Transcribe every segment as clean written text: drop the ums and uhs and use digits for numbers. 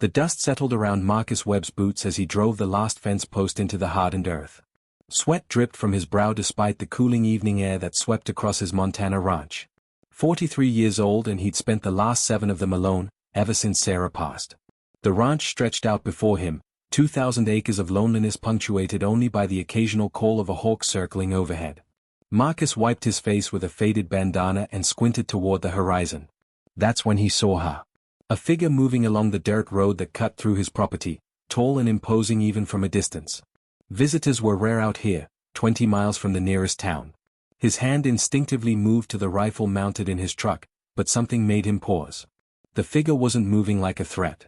The dust settled around Marcus Webb's boots as he drove the last fence post into the hardened earth. Sweat dripped from his brow despite the cooling evening air that swept across his Montana ranch. 43 years old, and he'd spent the last 7 of them alone, ever since Sarah passed. The ranch stretched out before him, 2,000 acres of loneliness punctuated only by the occasional call of a hawk circling overhead. Marcus wiped his face with a faded bandana and squinted toward the horizon. That's when he saw her. A figure moving along the dirt road that cut through his property, tall and imposing even from a distance. Visitors were rare out here, 20 miles from the nearest town. His hand instinctively moved to the rifle mounted in his truck, but something made him pause. The figure wasn't moving like a threat.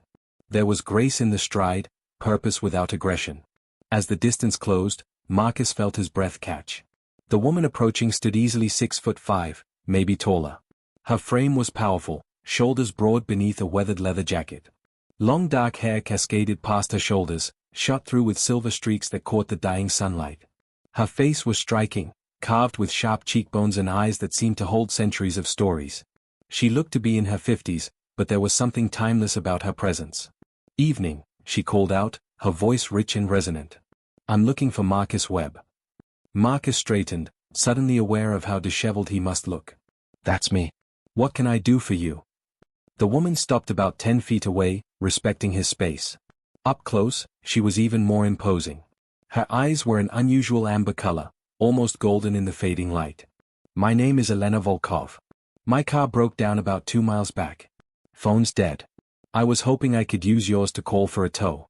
There was grace in the stride, purpose without aggression. As the distance closed, Marcus felt his breath catch. The woman approaching stood easily 6'5", maybe taller. Her frame was powerful, shoulders broad beneath a weathered leather jacket. Long dark hair cascaded past her shoulders, shot through with silver streaks that caught the dying sunlight. Her face was striking, carved with sharp cheekbones and eyes that seemed to hold centuries of stories. She looked to be in her 50s, but there was something timeless about her presence. "Evening," she called out, her voice rich and resonant. "I'm looking for Marcus Webb." Marcus straightened, suddenly aware of how disheveled he must look. "That's me. What can I do for you?" The woman stopped about 10 feet away, respecting his space. Up close, she was even more imposing. Her eyes were an unusual amber color, almost golden in the fading light. "My name is Elena Volkov. My car broke down about 2 miles back. Phone's dead. I was hoping I could use yours to call for a tow."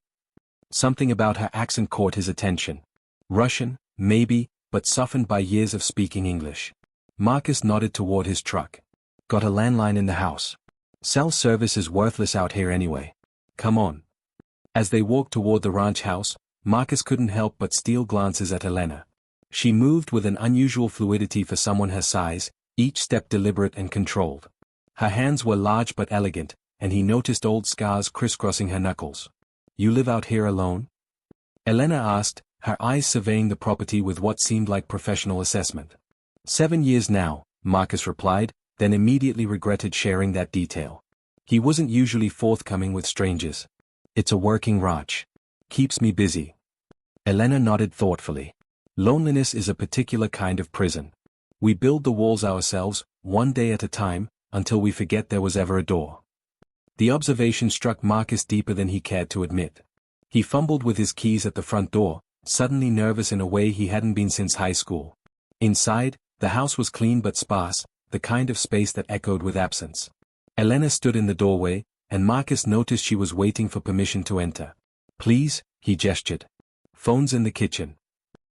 Something about her accent caught his attention. Russian, maybe, but softened by years of speaking English. Marcus nodded toward his truck. "Got a landline in the house. Cell service is worthless out here anyway. Come on." As they walked toward the ranch house, Marcus couldn't help but steal glances at Elena. She moved with an unusual fluidity for someone her size, each step deliberate and controlled. Her hands were large but elegant, and he noticed old scars crisscrossing her knuckles. "You live out here alone?" Elena asked, her eyes surveying the property with what seemed like professional assessment. 7 years now, Marcus replied, then immediately regretted sharing that detail. He wasn't usually forthcoming with strangers. "It's a working ranch. Keeps me busy." Elena nodded thoughtfully. "Loneliness is a particular kind of prison. We build the walls ourselves, one day at a time, until we forget there was ever a door." The observation struck Marcus deeper than he cared to admit. He fumbled with his keys at the front door, suddenly nervous in a way he hadn't been since high school. Inside, the house was clean but sparse, the kind of space that echoed with absence. Elena stood in the doorway, and Marcus noticed she was waiting for permission to enter. "Please," he gestured. "Phone's in the kitchen."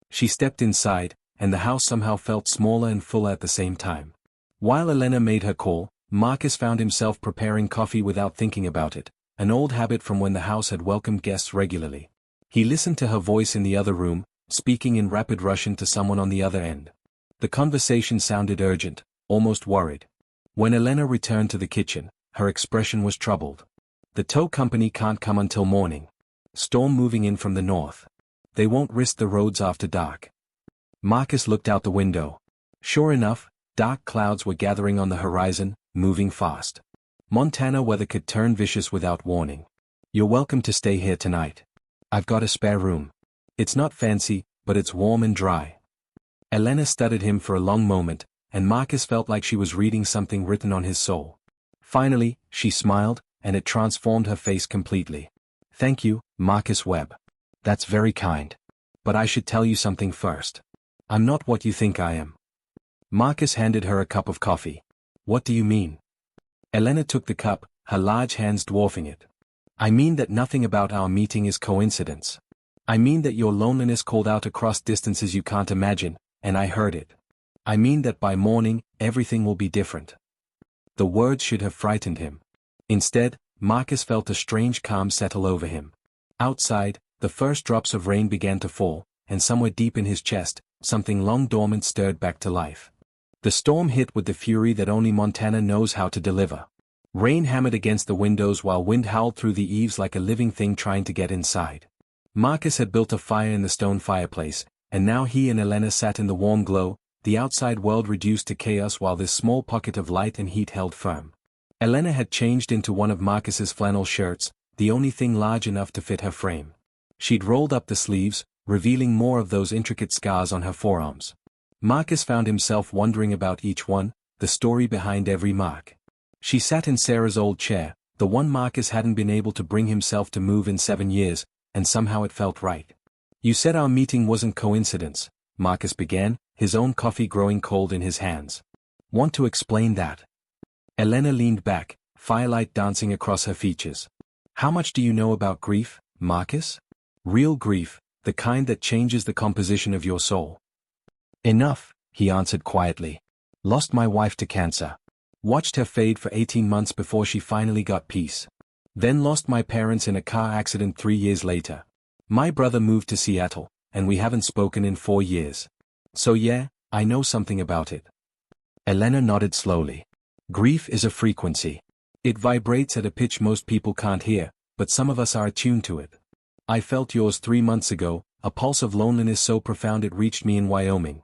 She stepped inside, and the house somehow felt smaller and fuller at the same time. While Elena made her call, Marcus found himself preparing coffee without thinking about it, an old habit from when the house had welcomed guests regularly. He listened to her voice in the other room, speaking in rapid Russian to someone on the other end. The conversation sounded urgent, almost worried. When Elena returned to the kitchen, her expression was troubled. "The tow company can't come until morning. Storm moving in from the north. They won't risk the roads after dark." Marcus looked out the window. Sure enough, dark clouds were gathering on the horizon, moving fast. Montana weather could turn vicious without warning. "You're welcome to stay here tonight. I've got a spare room. It's not fancy, but it's warm and dry." Elena studied him for a long moment, and Marcus felt like she was reading something written on his soul. Finally, she smiled, and it transformed her face completely. "Thank you, Marcus Webb. That's very kind. But I should tell you something first. I'm not what you think I am." Marcus handed her a cup of coffee. "What do you mean?" Elena took the cup, her large hands dwarfing it. "I mean that nothing about our meeting is coincidence. I mean that your loneliness called out across distances you can't imagine, and I heard it. I mean that by morning, everything will be different." The words should have frightened him. Instead, Marcus felt a strange calm settle over him. Outside, the first drops of rain began to fall, and somewhere deep in his chest, something long dormant stirred back to life. The storm hit with the fury that only Montana knows how to deliver. Rain hammered against the windows while wind howled through the eaves like a living thing trying to get inside. Marcus had built a fire in the stone fireplace, and now he and Elena sat in the warm glow, the outside world reduced to chaos while this small pocket of light and heat held firm. Elena had changed into one of Marcus's flannel shirts, the only thing large enough to fit her frame. She'd rolled up the sleeves, revealing more of those intricate scars on her forearms. Marcus found himself wondering about each one, the story behind every mark. She sat in Sarah's old chair, the one Marcus hadn't been able to bring himself to move in 7 years, and somehow it felt right. "You said our meeting wasn't coincidence," Marcus began, his own coffee growing cold in his hands. "Want to explain that?" Elena leaned back, firelight dancing across her features. "How much do you know about grief, Marcus? Real grief, the kind that changes the composition of your soul." "Enough," he answered quietly. "Lost my wife to cancer. Watched her fade for 18 months before she finally got peace. Then lost my parents in a car accident 3 years later. My brother moved to Seattle, and we haven't spoken in 4 years. So yeah, I know something about it." Elena nodded slowly. "Grief is a frequency. It vibrates at a pitch most people can't hear, but some of us are attuned to it. I felt yours 3 months ago, a pulse of loneliness so profound it reached me in Wyoming."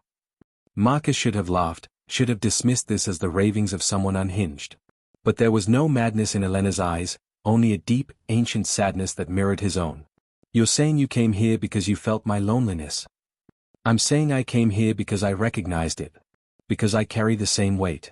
Marcus should have laughed, should have dismissed this as the ravings of someone unhinged. But there was no madness in Elena's eyes, only a deep, ancient sadness that mirrored his own. "You're saying you came here because you felt my loneliness?" "I'm saying I came here because I recognized it. Because I carry the same weight."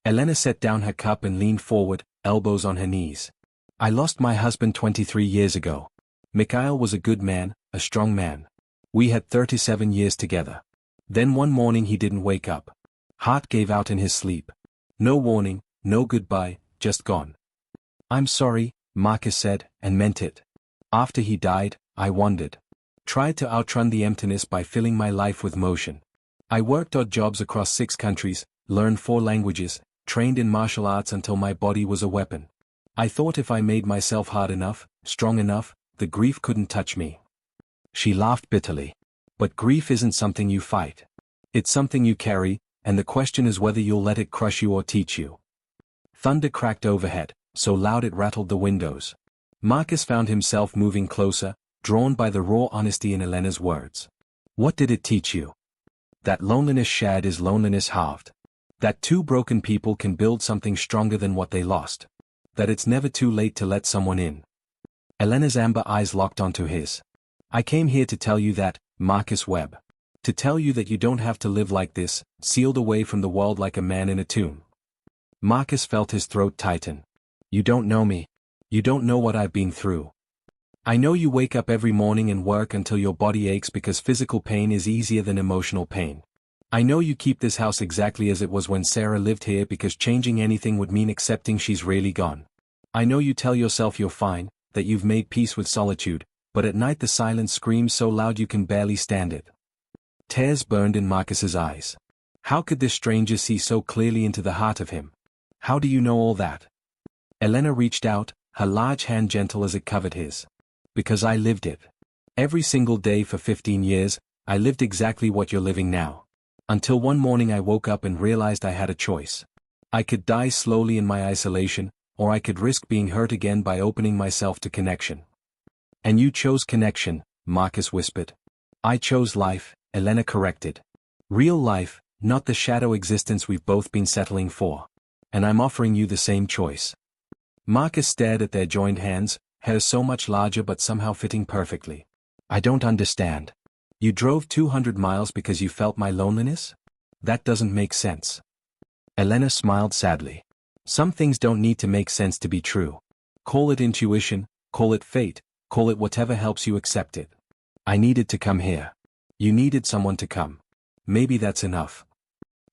Elena set down her cup and leaned forward, elbows on her knees. "I lost my husband 23 years ago. Mikhail was a good man, a strong man. We had 37 years together. Then one morning he didn't wake up. Heart gave out in his sleep. No warning, no goodbye, just gone." "I'm sorry," Marcus said, and meant it. "After he died, I wandered. Tried to outrun the emptiness by filling my life with motion. I worked odd jobs across 6 countries, learned 4 languages, trained in martial arts until my body was a weapon. I thought if I made myself hard enough, strong enough, the grief couldn't touch me." She laughed bitterly. "But grief isn't something you fight. It's something you carry, and the question is whether you'll let it crush you or teach you." Thunder cracked overhead, so loud it rattled the windows. Marcus found himself moving closer, drawn by the raw honesty in Elena's words. "What did it teach you?" "That loneliness shared is loneliness halved. That 2 broken people can build something stronger than what they lost. That it's never too late to let someone in." Elena's amber eyes locked onto his. "I came here to tell you that, Marcus Webb. To tell you that you don't have to live like this, sealed away from the world like a man in a tomb." Marcus felt his throat tighten. "You don't know me. You don't know what I've been through. I know you wake up every morning and work until your body aches because physical pain is easier than emotional pain. I know you keep this house exactly as it was when Sarah lived here because changing anything would mean accepting she's really gone. I know you tell yourself you're fine, that you've made peace with solitude, but at night the silence screams so loud you can barely stand it." Tears burned in Marcus's eyes. How could this stranger see so clearly into the heart of him? "How do you know all that?" Elena reached out, her large hand gentle as it covered his. "Because I lived it. Every single day for 15 years, I lived exactly what you're living now. Until one morning I woke up and realized I had a choice. I could die slowly in my isolation, or I could risk being hurt again by opening myself to connection." "And you chose connection," Marcus whispered. "I chose life," Elena corrected. "Real life, not the shadow existence we've both been settling for. And I'm offering you the same choice." Marcus stared at their joined hands, hers so much larger but somehow fitting perfectly. "I don't understand. You drove 200 miles because you felt my loneliness? That doesn't make sense." Elena smiled sadly. "Some things don't need to make sense to be true. Call it intuition, call it fate, call it whatever helps you accept it. I needed to come here. You needed someone to come. Maybe that's enough."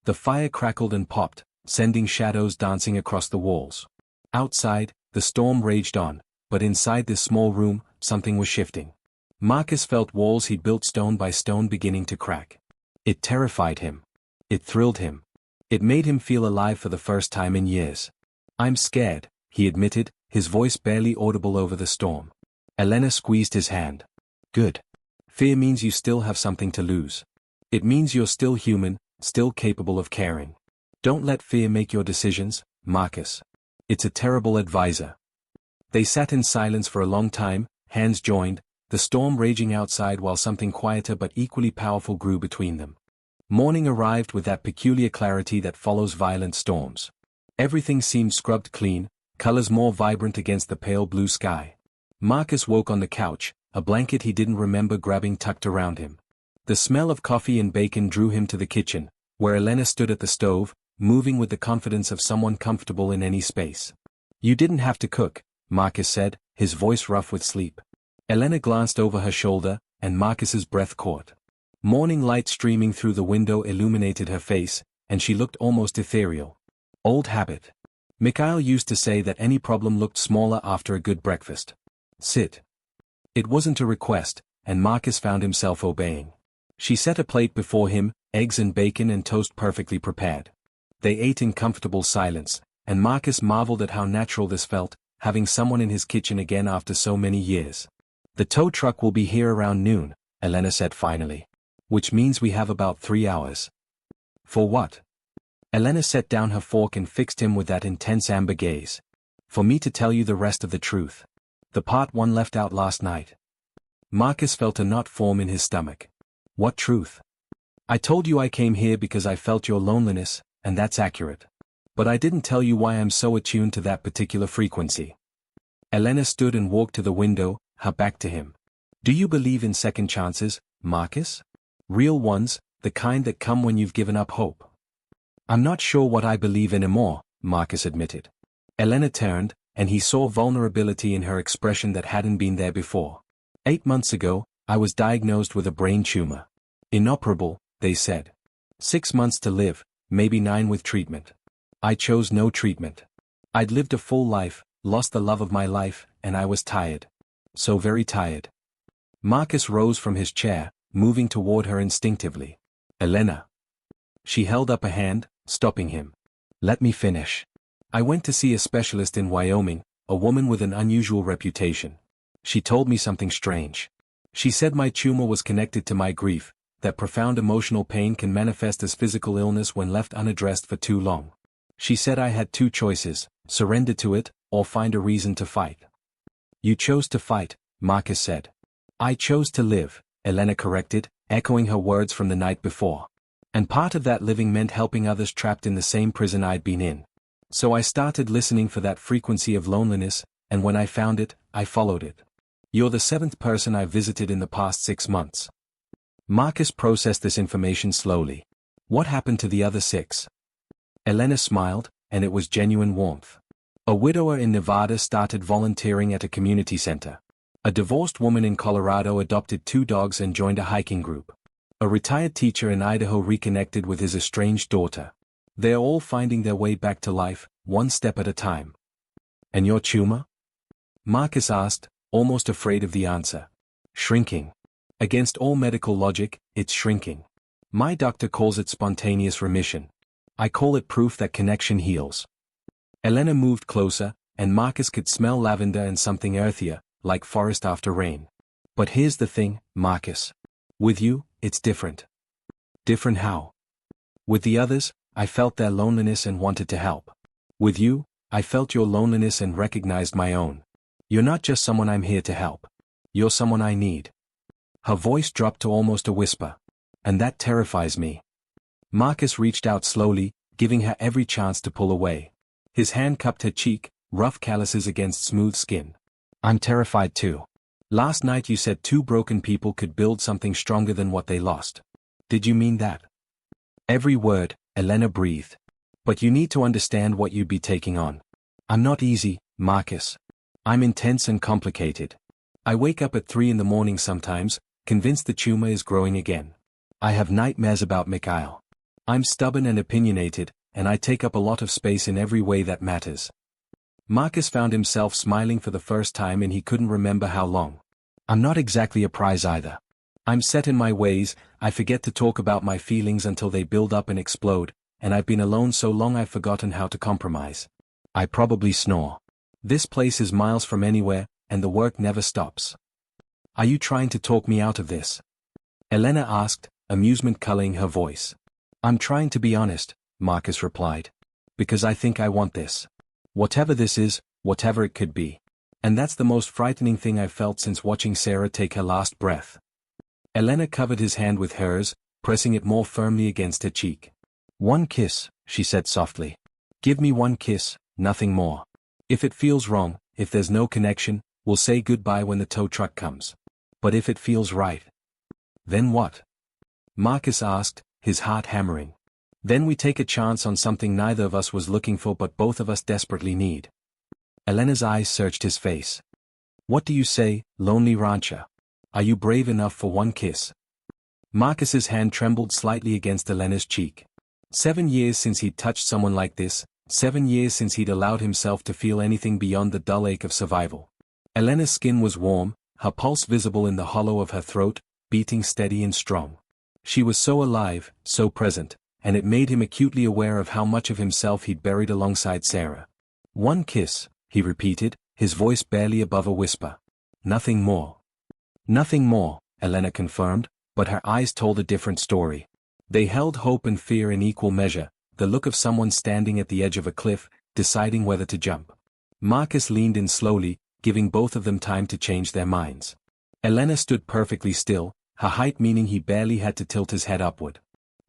The fire crackled and popped, sending shadows dancing across the walls. Outside, the storm raged on, but inside this small room, something was shifting. Marcus felt walls he'd built stone by stone beginning to crack. It terrified him. It thrilled him. It made him feel alive for the first time in years. "I'm scared," he admitted, his voice barely audible over the storm. Elena squeezed his hand. "Good. Fear means you still have something to lose. It means you're still human, still capable of caring. Don't let fear make your decisions, Marcus. It's a terrible advisor." They sat in silence for a long time, hands joined, the storm raging outside while something quieter but equally powerful grew between them. Morning arrived with that peculiar clarity that follows violent storms. Everything seemed scrubbed clean, colors more vibrant against the pale blue sky. Marcus woke on the couch, a blanket he didn't remember grabbing tucked around him. The smell of coffee and bacon drew him to the kitchen, where Elena stood at the stove, moving with the confidence of someone comfortable in any space. "You didn't have to cook," Marcus said, his voice rough with sleep. Elena glanced over her shoulder, and Marcus's breath caught. Morning light streaming through the window illuminated her face, and she looked almost ethereal. Old habit. Mikhail used to say that any problem looked smaller after a good breakfast. "Sit." It wasn't a request, and Marcus found himself obeying. She set a plate before him, eggs and bacon and toast perfectly prepared. They ate in comfortable silence, and Marcus marveled at how natural this felt, having someone in his kitchen again after so many years. "The tow truck will be here around noon," Elena said finally. "Which means we have about 3 hours." "For what?" Elena set down her fork and fixed him with that intense amber gaze. "For me to tell you the rest of the truth. The part one left out last night." Marcus felt a knot form in his stomach. "What truth?" "I told you I came here because I felt your loneliness, and that's accurate. But I didn't tell you why I'm so attuned to that particular frequency." Elena stood and walked to the window, her back to him. "Do you believe in second chances, Marcus? Real ones, the kind that come when you've given up hope?" "I'm not sure what I believe anymore," Marcus admitted. Elena turned, and he saw vulnerability in her expression that hadn't been there before. 8 months ago, I was diagnosed with a brain tumor. Inoperable, they said. 6 months to live, maybe 9 with treatment. I chose no treatment. I'd lived a full life, lost the love of my life, and I was tired. So very tired." Marcus rose from his chair, moving toward her instinctively. "Elena." She held up a hand, stopping him. "Let me finish. I went to see a specialist in Wyoming, a woman with an unusual reputation. She told me something strange. She said my tumor was connected to my grief, that profound emotional pain can manifest as physical illness when left unaddressed for too long. She said I had 2 choices, surrender to it, or find a reason to fight." "You chose to fight," Marcus said. "I chose to live," Elena corrected, echoing her words from the night before. "And part of that living meant helping others trapped in the same prison I'd been in. So I started listening for that frequency of loneliness, and when I found it, I followed it. You're the 7th person I've visited in the past 6 months." Marcus processed this information slowly. "What happened to the other 6? Elena smiled, and it was genuine warmth. "A widower in Nevada started volunteering at a community center. A divorced woman in Colorado adopted 2 dogs and joined a hiking group. A retired teacher in Idaho reconnected with his estranged daughter. They're all finding their way back to life, one step at a time." "And your tumor?" Marcus asked, almost afraid of the answer. "Shrinking. Against all medical logic, it's shrinking. My doctor calls it spontaneous remission. I call it proof that connection heals." Elena moved closer, and Marcus could smell lavender and something earthier, like forest after rain. "But here's the thing, Marcus. With you, it's different." "Different how?" "With the others, I felt their loneliness and wanted to help. With you, I felt your loneliness and recognized my own. You're not just someone I'm here to help. You're someone I need." Her voice dropped to almost a whisper. "And that terrifies me." Marcus reached out slowly, giving her every chance to pull away. His hand cupped her cheek, rough calluses against smooth skin. "I'm terrified too. Last night you said 2 broken people could build something stronger than what they lost. Did you mean that?" "Every word," Elena breathed. "But you need to understand what you'd be taking on. I'm not easy, Marcus. I'm intense and complicated. I wake up at 3 in the morning sometimes, convinced the tumor is growing again. I have nightmares about Mikhail. I'm stubborn and opinionated, and I take up a lot of space in every way that matters." Marcus found himself smiling for the first time and he couldn't remember how long. "I'm not exactly a prize either. I'm set in my ways, I forget to talk about my feelings until they build up and explode, and I've been alone so long I've forgotten how to compromise. I probably snore. This place is miles from anywhere, and the work never stops. Are you trying to talk me out of this?" Elena asked, amusement coloring her voice. "I'm trying to be honest," Marcus replied. "Because I think I want this. Whatever this is, whatever it could be. And that's the most frightening thing I've felt since watching Sarah take her last breath." Elena covered his hand with hers, pressing it more firmly against her cheek. "One kiss," she said softly. "Give me one kiss, nothing more. If it feels wrong, if there's no connection, We'll say goodbye when the tow truck comes. But if it feels right. Then what? Marcus asked, his heart hammering. Then we take a chance on something neither of us was looking for but both of us desperately need. Elena's eyes searched his face. What do you say, lonely rancher? Are you brave enough for one kiss? Marcus's hand trembled slightly against Elena's cheek. 7 years since he'd touched someone like this, 7 years since he'd allowed himself to feel anything beyond the dull ache of survival. Elena's skin was warm, her pulse visible in the hollow of her throat, beating steady and strong. She was so alive, so present, and it made him acutely aware of how much of himself he'd buried alongside Sarah. One kiss, he repeated, his voice barely above a whisper. Nothing more. Nothing more, Elena confirmed, but her eyes told a different story. They held hope and fear in equal measure, the look of someone standing at the edge of a cliff, deciding whether to jump. Marcus leaned in slowly, giving both of them time to change their minds. Elena stood perfectly still, her height meaning he barely had to tilt his head upward.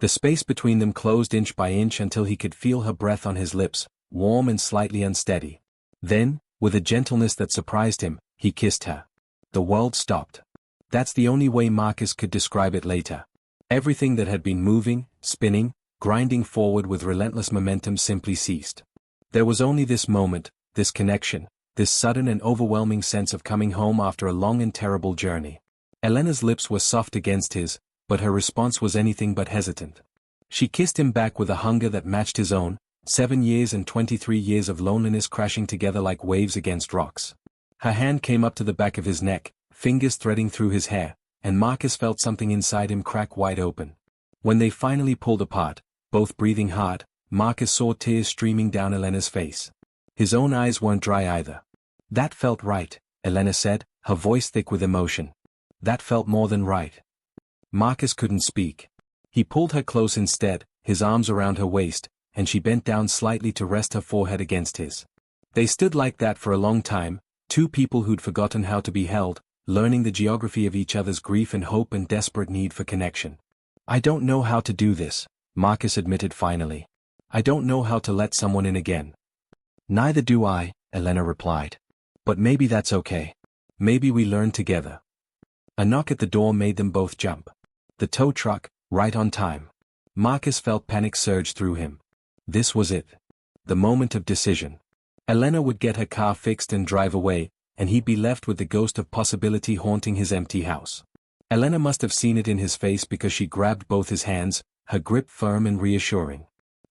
The space between them closed inch by inch until he could feel her breath on his lips, warm and slightly unsteady. Then, with a gentleness that surprised him, he kissed her. The world stopped. That's the only way Marcus could describe it later. Everything that had been moving, spinning, grinding forward with relentless momentum simply ceased. There was only this moment, this connection, this sudden and overwhelming sense of coming home after a long and terrible journey. Elena's lips were soft against his, but her response was anything but hesitant. She kissed him back with a hunger that matched his own, 7 years and 23 years of loneliness crashing together like waves against rocks. Her hand came up to the back of his neck, fingers threading through his hair, and Marcus felt something inside him crack wide open. When they finally pulled apart, both breathing hard, Marcus saw tears streaming down Elena's face. His own eyes weren't dry either. That felt right, Elena said, her voice thick with emotion. That felt more than right. Marcus couldn't speak. He pulled her close instead, his arms around her waist, and she bent down slightly to rest her forehead against his. They stood like that for a long time, two people who'd forgotten how to be held, learning the geography of each other's grief and hope and desperate need for connection. I don't know how to do this, Marcus admitted finally. I don't know how to let someone in again. Neither do I, Elena replied. But maybe that's okay. Maybe we learn together. A knock at the door made them both jump. The tow truck, right on time. Marcus felt panic surge through him. This was it. The moment of decision. Elena would get her car fixed and drive away, and he'd be left with the ghost of possibility haunting his empty house. Elena must have seen it in his face because she grabbed both his hands, her grip firm and reassuring.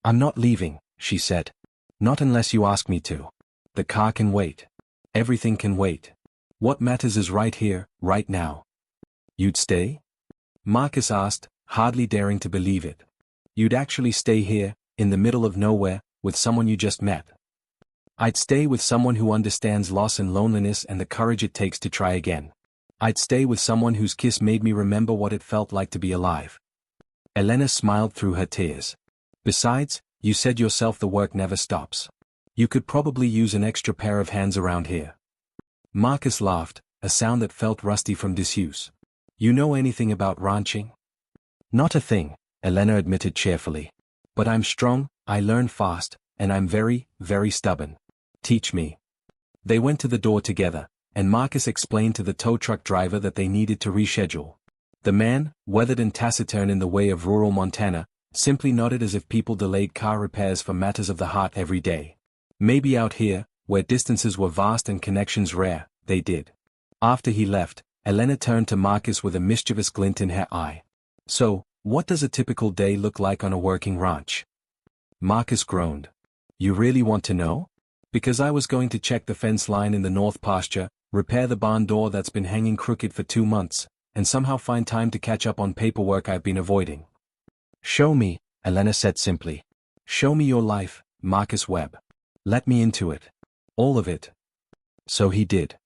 I'm not leaving, she said. Not unless you ask me to. The car can wait. Everything can wait. What matters is right here, right now. You'd stay? Marcus asked, hardly daring to believe it. You'd actually stay here, in the middle of nowhere, with someone you just met? I'd stay with someone who understands loss and loneliness and the courage it takes to try again. I'd stay with someone whose kiss made me remember what it felt like to be alive. Elena smiled through her tears. Besides, you said yourself the work never stops. You could probably use an extra pair of hands around here. Marcus laughed, a sound that felt rusty from disuse. You know anything about ranching? Not a thing, Elena admitted cheerfully. But I'm strong, I learn fast, and I'm very, very stubborn. Teach me. They went to the door together, and Marcus explained to the tow truck driver that they needed to reschedule. The man, weathered and taciturn in the way of rural Montana, simply nodded as if people delayed car repairs for matters of the heart every day. Maybe out here, where distances were vast and connections rare, they did. After he left, Elena turned to Marcus with a mischievous glint in her eye. So, what does a typical day look like on a working ranch? Marcus groaned. You really want to know? Because I was going to check the fence line in the north pasture, repair the barn door that's been hanging crooked for 2 months, and somehow find time to catch up on paperwork I've been avoiding. Show me, Elena said simply. Show me your life, Marcus Webb. Let me into it. All of it. So he did.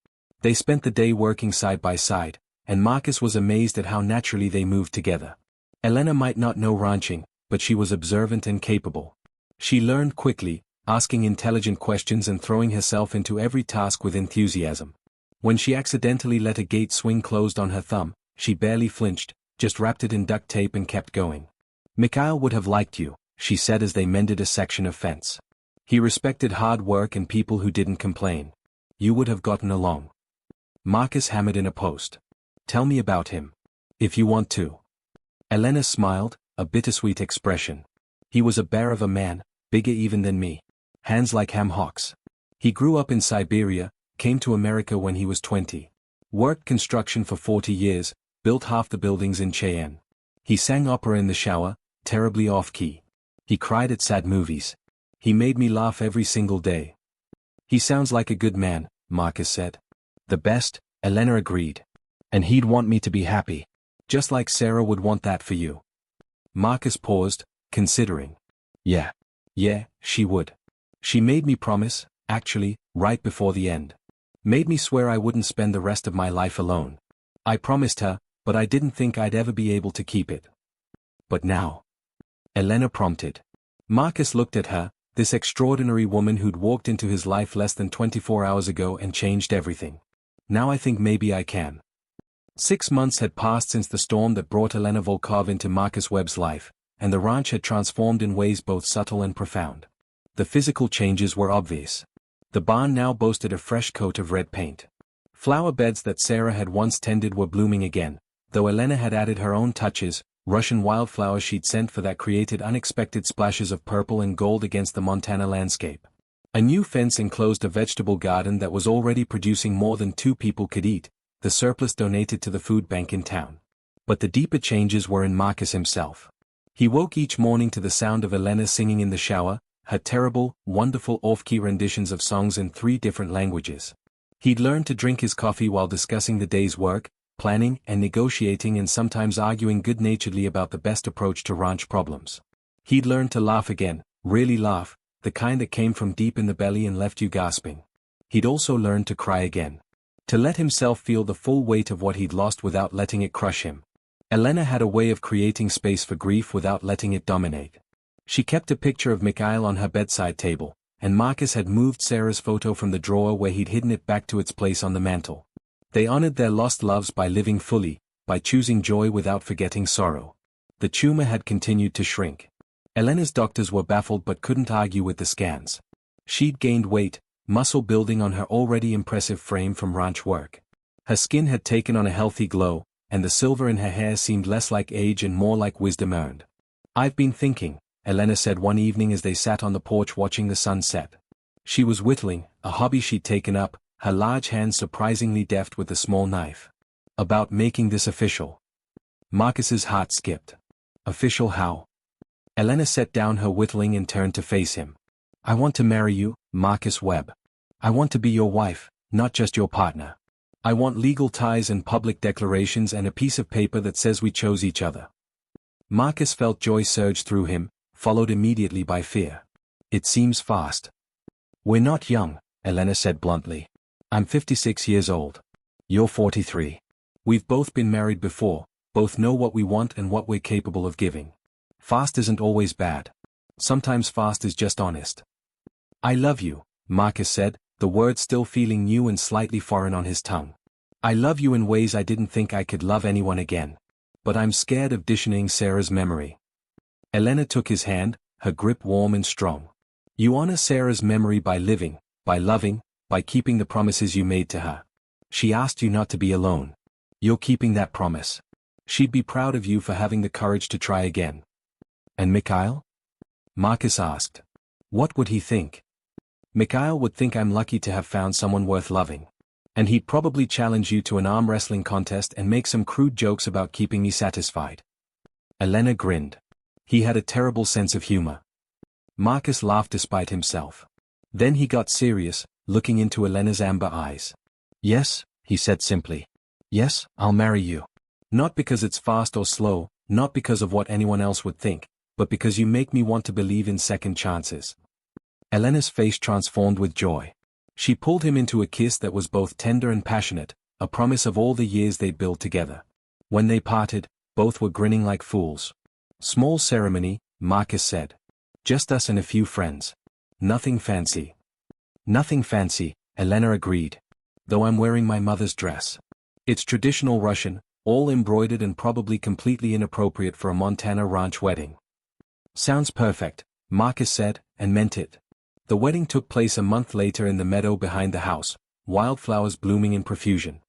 They spent the day working side by side, and Marcus was amazed at how naturally they moved together. Elena might not know ranching, but she was observant and capable. She learned quickly, asking intelligent questions and throwing herself into every task with enthusiasm. When she accidentally let a gate swing closed on her thumb, she barely flinched, just wrapped it in duct tape and kept going. Mikhail would have liked you, she said as they mended a section of fence. He respected hard work and people who didn't complain. You would have gotten along. Marcus hammered in a post. Tell me about him. If you want to. Elena smiled, a bittersweet expression. He was a bear of a man, bigger even than me. Hands like ham hocks. He grew up in Siberia, came to America when he was 20. Worked construction for 40 years, built half the buildings in Cheyenne. He sang opera in the shower, terribly off-key. He cried at sad movies. He made me laugh every single day. He sounds like a good man, Marcus said. The best, Elena agreed. And he'd want me to be happy. Just like Sarah would want that for you. Marcus paused, considering. Yeah, she would. She made me promise, actually, right before the end. Made me swear I wouldn't spend the rest of my life alone. I promised her, but I didn't think I'd ever be able to keep it. But now? Elena prompted. Marcus looked at her, this extraordinary woman who'd walked into his life less than 24 hours ago and changed everything. Now I think maybe I can. 6 months had passed since the storm that brought Elena Volkov into Marcus Webb's life, and the ranch had transformed in ways both subtle and profound. The physical changes were obvious. The barn now boasted a fresh coat of red paint. Flower beds that Sarah had once tended were blooming again, though Elena had added her own touches, Russian wildflowers she'd sent for that created unexpected splashes of purple and gold against the Montana landscape. A new fence enclosed a vegetable garden that was already producing more than 2 people could eat, the surplus donated to the food bank in town. But the deeper changes were in Marcus himself. He woke each morning to the sound of Elena singing in the shower, her terrible, wonderful off-key renditions of songs in 3 different languages. He'd learned to drink his coffee while discussing the day's work, planning and negotiating and sometimes arguing good-naturedly about the best approach to ranch problems. He'd learned to laugh again, really laugh, the kind that came from deep in the belly and left you gasping. He'd also learned to cry again. To let himself feel the full weight of what he'd lost without letting it crush him. Elena had a way of creating space for grief without letting it dominate. She kept a picture of Mikhail on her bedside table, and Marcus had moved Sarah's photo from the drawer where he'd hidden it back to its place on the mantel. They honored their lost loves by living fully, by choosing joy without forgetting sorrow. The tumor had continued to shrink. Elena's doctors were baffled but couldn't argue with the scans. She'd gained weight, muscle building on her already impressive frame from ranch work. Her skin had taken on a healthy glow, and the silver in her hair seemed less like age and more like wisdom earned. I've been thinking, Elena said one evening as they sat on the porch watching the sun set. She was whittling, a hobby she'd taken up, her large hands surprisingly deft with the small knife. About making this official. Marcus's heart skipped. Official how? Elena set down her whittling and turned to face him. I want to marry you, Marcus Webb. I want to be your wife, not just your partner. I want legal ties and public declarations and a piece of paper that says we chose each other. Marcus felt joy surge through him, followed immediately by fear. It seems fast. We're not young, Elena said bluntly. I'm 56 years old. You're 43. We've both been married before, both know what we want and what we're capable of giving. Fast isn't always bad. Sometimes fast is just honest. I love you, Marcus said, the words still feeling new and slightly foreign on his tongue. I love you in ways I didn't think I could love anyone again. But I'm scared of disoning Sarah's memory. Elena took his hand, her grip warm and strong. You honor Sarah's memory by living, by loving, by keeping the promises you made to her. She asked you not to be alone. You're keeping that promise. She'd be proud of you for having the courage to try again. And Mikhail? Marcus asked. What would he think? Mikhail would think I'm lucky to have found someone worth loving. And he'd probably challenge you to an arm wrestling contest and make some crude jokes about keeping me satisfied. Elena grinned. He had a terrible sense of humor. Marcus laughed despite himself. Then he got serious, looking into Elena's amber eyes. Yes, he said simply. Yes, I'll marry you. Not because it's fast or slow, not because of what anyone else would think, but because you make me want to believe in second chances. Elena's face transformed with joy. She pulled him into a kiss that was both tender and passionate, a promise of all the years they'd built together. When they parted, both were grinning like fools. Small ceremony, Marcus said. Just us and a few friends. Nothing fancy. Nothing fancy, Elena agreed. Though I'm wearing my mother's dress. It's traditional Russian, all embroidered and probably completely inappropriate for a Montana ranch wedding. Sounds perfect, Marcus said, and meant it. The wedding took place a month later in the meadow behind the house, wildflowers blooming in profusion.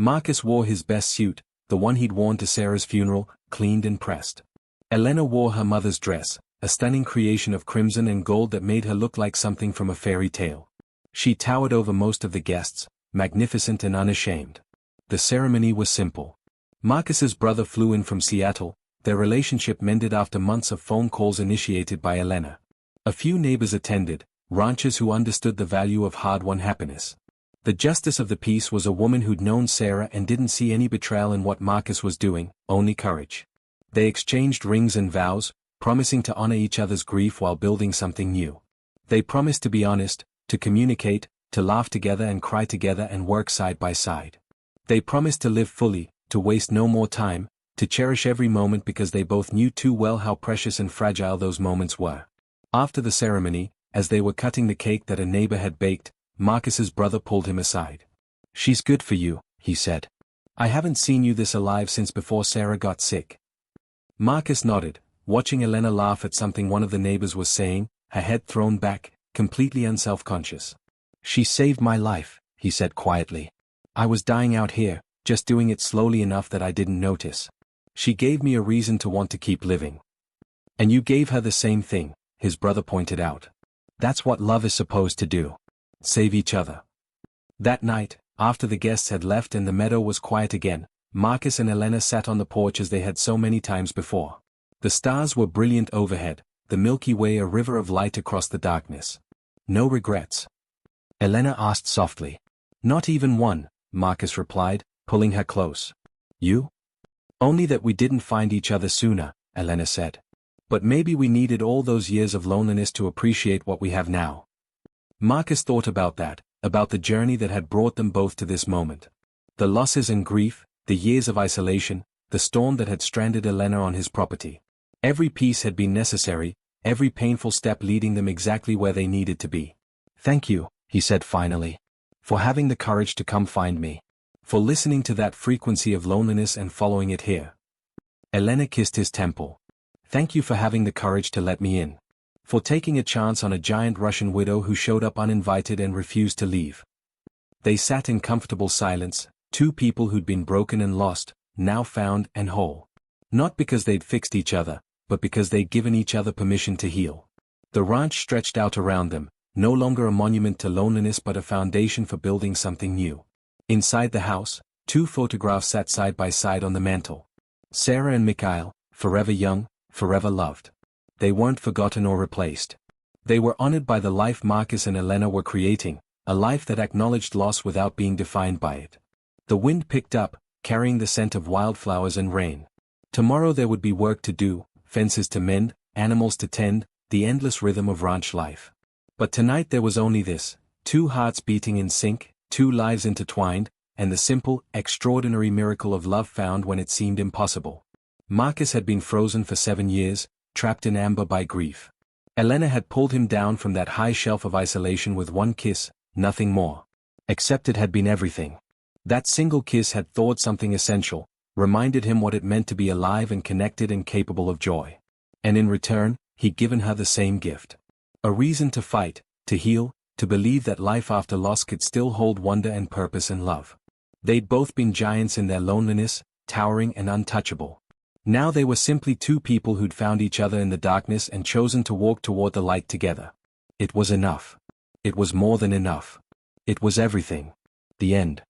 Marcus wore his best suit, the one he'd worn to Sarah's funeral, cleaned and pressed. Elena wore her mother's dress, a stunning creation of crimson and gold that made her look like something from a fairy tale. She towered over most of the guests, magnificent and unashamed. The ceremony was simple. Marcus's brother flew in from Seattle, their relationship mended after months of phone calls initiated by Elena. A few neighbors attended, ranchers who understood the value of hard-won happiness. The justice of the peace was a woman who'd known Sarah and didn't see any betrayal in what Marcus was doing, only courage. They exchanged rings and vows, promising to honor each other's grief while building something new. They promised to be honest, to communicate, to laugh together and cry together and work side by side. They promised to live fully, to waste no more time, to cherish every moment because they both knew too well how precious and fragile those moments were. After the ceremony, as they were cutting the cake that a neighbor had baked, Marcus's brother pulled him aside. "She's good for you," he said. "I haven't seen you this alive since before Sarah got sick." Marcus nodded, watching Elena laugh at something one of the neighbors was saying, her head thrown back, completely unself-conscious. "She saved my life," he said quietly. "I was dying out here, just doing it slowly enough that I didn't notice. She gave me a reason to want to keep living." "And you gave her the same thing," his brother pointed out. "That's what love is supposed to do. Save each other." That night, after the guests had left and the meadow was quiet again, Marcus and Elena sat on the porch as they had so many times before. The stars were brilliant overhead, the Milky Way a river of light across the darkness. "No regrets?" Elena asked softly. "Not even one," Marcus replied, pulling her close. "You?" "Only that we didn't find each other sooner," Elena said. "But maybe we needed all those years of loneliness to appreciate what we have now." Marcus thought about that, about the journey that had brought them both to this moment. The losses and grief, the years of isolation, the storm that had stranded Elena on his property. Every piece had been necessary, every painful step leading them exactly where they needed to be. "Thank you," he said finally. "For having the courage to come find me. For listening to that frequency of loneliness and following it here." Elena kissed his temple. "Thank you for having the courage to let me in. For taking a chance on a giant Russian widow who showed up uninvited and refused to leave." They sat in comfortable silence, two people who'd been broken and lost, now found and whole. Not because they'd fixed each other, but because they'd given each other permission to heal. The ranch stretched out around them, no longer a monument to loneliness but a foundation for building something new. Inside the house, two photographs sat side by side on the mantel. Sarah and Mikhail, forever young, forever loved. They weren't forgotten or replaced. They were honored by the life Marcus and Elena were creating, a life that acknowledged loss without being defined by it. The wind picked up, carrying the scent of wildflowers and rain. Tomorrow there would be work to do, fences to mend, animals to tend, the endless rhythm of ranch life. But tonight there was only this, two hearts beating in sync, two lives intertwined, and the simple, extraordinary miracle of love found when it seemed impossible. Marcus had been frozen for 7 years, trapped in amber by grief. Elena had pulled him down from that high shelf of isolation with one kiss, nothing more. Except it had been everything. That single kiss had thawed something essential, reminded him what it meant to be alive and connected and capable of joy. And in return, he'd given her the same gift. A reason to fight, to heal, to believe that life after loss could still hold wonder and purpose and love. They'd both been giants in their loneliness, towering and untouchable. Now they were simply two people who'd found each other in the darkness and chosen to walk toward the light together. It was enough. It was more than enough. It was everything. The end.